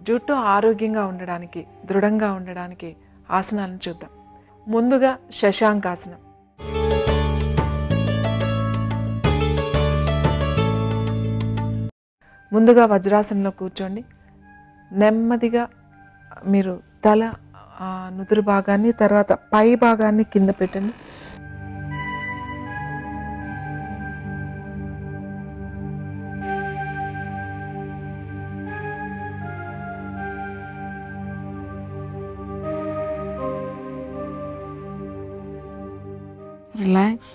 జుట్టు ఆరోగ్యంగా ఉండడానికి, దృఢంగా ఉండడానికి ఆసనాలను చూద్దాం. ముందుగా శశాంకాసనం. ముందుగా వజ్రాసనంలో కూర్చోండి. నెమ్మదిగా మీరు తల నుదురు భాగాన్ని, తర్వాత పై భాగాన్ని కింద పెట్టండి. రిలాక్స్.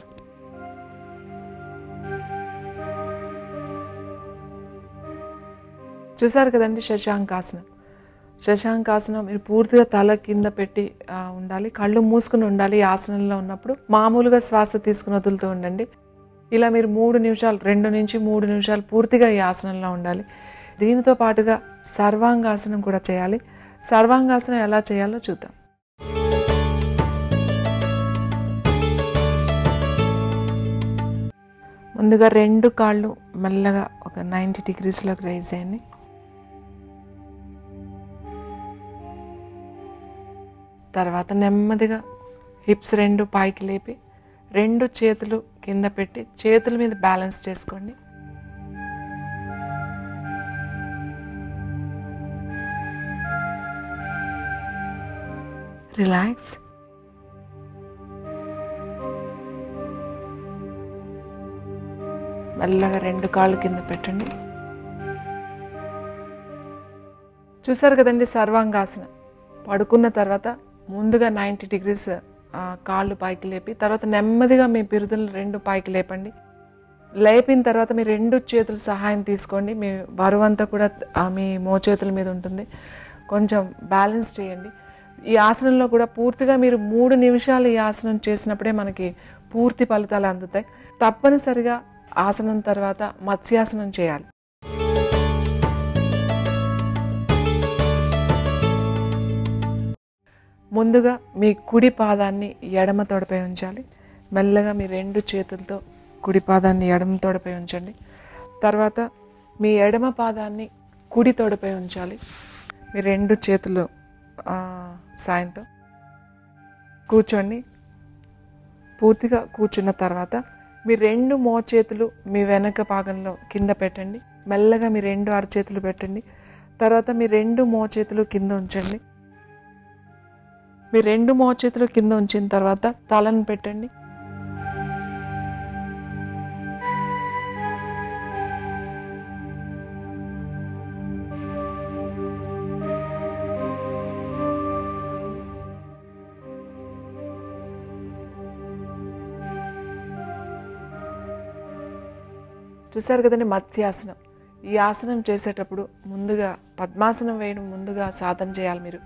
చూసారు కదండి శశాంకాసనం. శశాంకాసనం మీరు పూర్తిగా తల కింద పెట్టి ఉండాలి, కళ్ళు మూసుకుని ఉండాలి. ఈ ఆసనంలో ఉన్నప్పుడు మామూలుగా శ్వాస తీసుకుని వదులుతూ ఉండండి. ఇలా మీరు 3 నిమిషాలు, 2 నుంచి 3 నిమిషాలు పూర్తిగా ఈ ఆసనంలో ఉండాలి. దీనితో పాటుగా సర్వాంగాసనం కూడా చేయాలి. సర్వాంగాసనం ఎలా చేయాలో చూద్దాం. ముందుగా 2 కాళ్ళు మెల్లగా ఒక 90 డిగ్రీస్లోకి రైజ్ చేయండి. తర్వాత నెమ్మదిగా హిప్స్ 2 పైకి లేపి 2 చేతులు కింద పెట్టి చేతుల మీద బ్యాలెన్స్ చేసుకోండి. రిలాక్స్. మెల్లగా 2 కాళ్ళు కింద పెట్టండి. చూసారు కదండి సర్వాంగాసనం. పడుకున్న తర్వాత ముందుగా 90 డిగ్రీస్ కాళ్ళు పైకి లేపి తర్వాత నెమ్మదిగా మీ పిరుదులు 2 పైకి లేపండి. లేపిన తర్వాత మీ 2 చేతుల సహాయం తీసుకోండి. మీ బరువంతా కూడా మీ మోచేతుల మీద ఉంటుంది. కొంచెం బ్యాలెన్స్ చేయండి. ఈ ఆసనంలో కూడా పూర్తిగా మీరు 3 నిమిషాలు ఈ ఆసనం చేసినప్పుడే మనకి పూర్తి ఫలితాలు అందుతాయి. తప్పనిసరిగా ఆసనం తర్వాత మత్స్యాసనం చేయాలి. ముందుగా మీ కుడి పాదాన్ని ఎడమ తొడపై ఉంచాలి. మెల్లగా మీ 2 చేతులతో కుడి పాదాన్ని ఎడమ తొడపై ఉంచండి. తర్వాత మీ ఎడమ పాదాన్ని కుడి తొడపై ఉంచాలి. మీ 2 చేతులు సాయంతో కూర్చోండి. పూర్తిగా కూర్చున్న తర్వాత మీ 2 మోచేతులు మీ వెనక భాగంలో కింద పెట్టండి. మెల్లగా మీ 2 అరచేతులు పెట్టండి. తర్వాత మీ 2 మోచేతులు కింద ఉంచండి. మీ 2 మోచేతులు కింద ఉంచిన తర్వాత తలను పెట్టండి. చూసారు కదండి మత్స్యాసనం. ఈ ఆసనం చేసేటప్పుడు ముందుగా పద్మాసనం వేయడం ముందుగా సాధన చేయాలి మీరు.